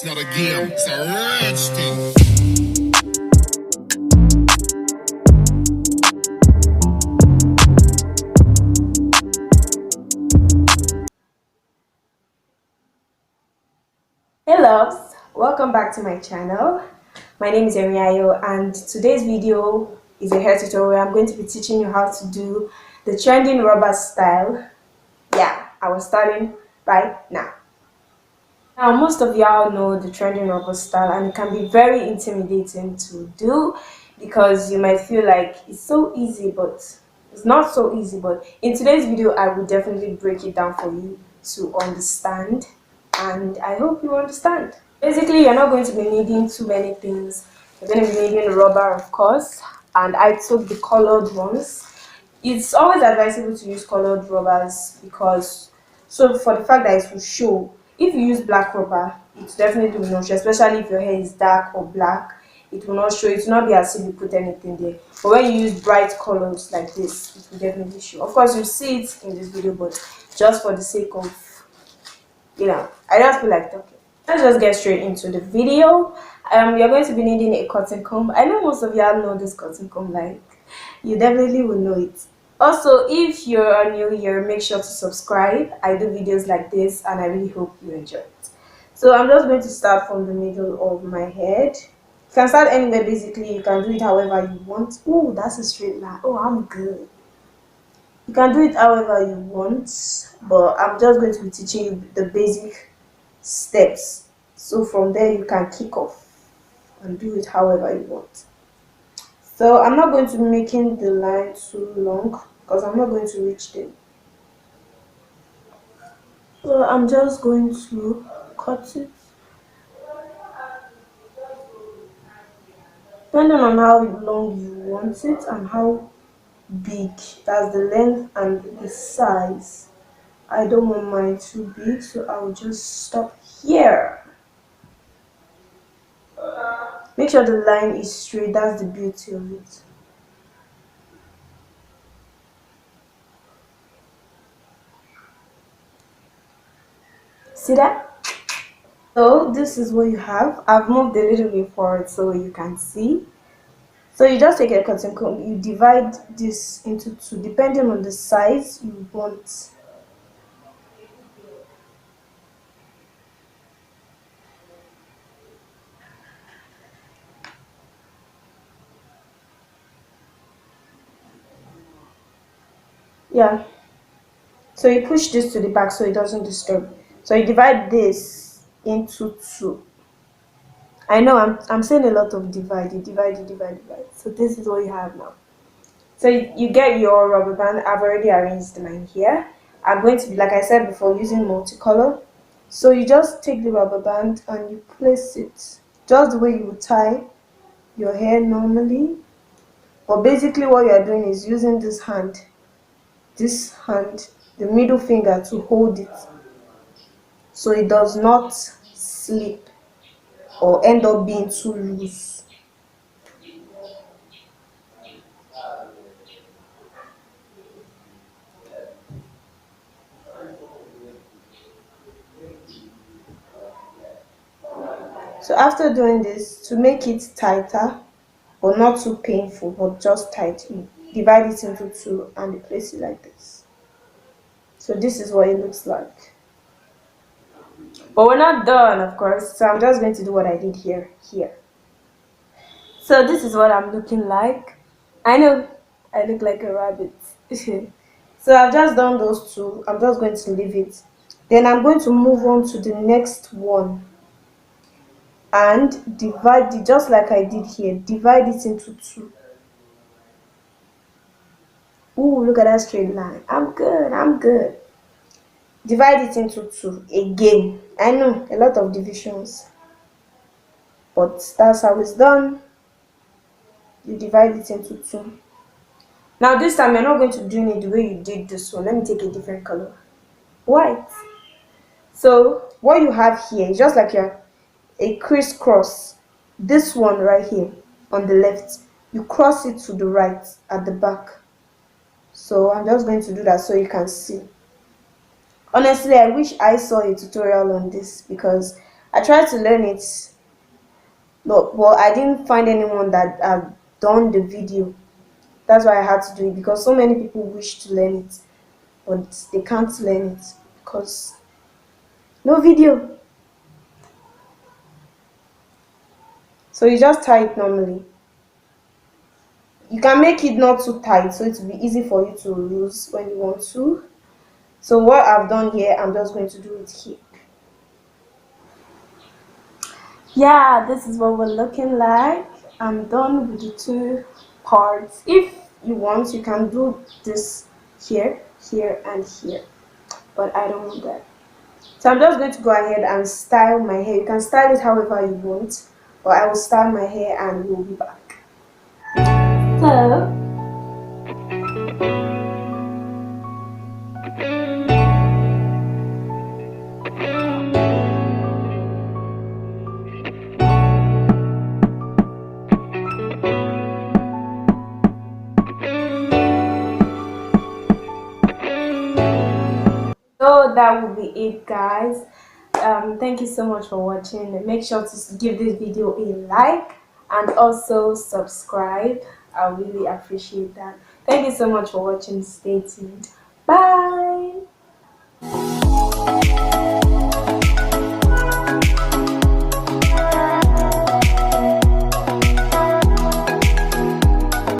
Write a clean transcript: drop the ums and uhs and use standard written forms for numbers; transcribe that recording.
It's not a game, it's a rich thing. Hey loves, welcome back to my channel. My name is Emiayo and today's video is a hair tutorial. I'm going to be teaching you how to do the trending rubber style. Yeah, I was starting right now. Now most of y'all know the trending rubber style and it can be very intimidating to do because you might feel like it's so easy, but it's not so easy. But in today's video I will definitely break it down for you to understand, and I hope you understand. Basically, you're not going to be needing too many things. You're going to be needing rubber, of course, and I took the colored ones. It's always advisable to use colored rubbers because, so for the fact that it will show. If you use black rubber, it definitely will not show, especially if your hair is dark or black. It will not show. It will not be as if you put anything there. But when you use bright colors like this, it will definitely show. Of course, you see it in this video, but just for the sake of, I don't feel like talking. Let's just get straight into the video. You're going to be needing a cotton comb. I know most of y'all know this cotton comb, like you definitely will know it. Also, if you're new here, make sure to subscribe. I do videos like this and I really hope you enjoy it. So I'm just going to start from the middle of my head. You can start anywhere. Basically, you can do it however you want. Oh, that's a straight line. Oh, I'm good. You can do it however you want, but I'm just going to be teaching you the basic steps. So from there you can kick off and do it however you want. So I'm not going to be making the line too long because I'm not going to reach them. So I'm just going to cut it depending on how long you want it and how big. That's the length and the size. I don't want mine too big, so I'll just stop here. Make sure the line is straight. That's the beauty of it. See that? So this is what you have. I've moved a little bit forward so you can see. So you just take a cotton comb, you divide this into two depending on the size you want. Yeah. So you push this to the back so it doesn't disturb. So you divide this into two. I know I'm saying a lot of divide. You divide, you divide, divide. So this is what you have now. So you get your rubber band. I've already arranged mine here. I'm going to be, like I said before, using multicolor. So you just take the rubber band and you place it just the way you would tie your hair normally. But basically what you are doing is using this hand, the middle finger, to hold it so it does not slip or end up being too loose. So after doing this, to make it tighter but not too painful but just tight, you divide it into two and you place it like this. So this is what it looks like. But we're not done, of course, so I'm just going to do what I did here. So this is what I'm looking like. I know I look like a rabbit. So I've just done those two. I'm just going to leave it. Then I'm going to move on to the next one and divide it just like I did here. Divide it into two. Ooh, look at that straight line. I'm good. Divide it into two again. I know, a lot of divisions, but that's how it's done. You divide it into two. Now this time you're not going to be doing it the way you did this one. Let me take a different color. White. So what you have here is just like a crisscross. This one right here on the left, you cross it to the right at the back. So I'm just going to do that so you can see. Honestly, I wish I saw a tutorial on this because I tried to learn it, but I didn't find anyone that had done the video. That's why I had to do it, because so many people wish to learn it, but they can't learn it because no video. So you just tie it normally. You can make it not too tight so it will be easy for you to use when you want to. So what I've done here, I'm just going to do it here. Yeah, this is what we're looking like. I'm done with the two parts. If you want, you can do this here, here, and here, but I don't want that. So I'm just going to go ahead and style my hair. You can style it however you want, but I will style my hair and we'll be back. So So that will be it, guys. Thank you so much for watching. Make sure to give this video a like and also subscribe. I really appreciate that. Thank you so much for watching. Stay tuned. Bye.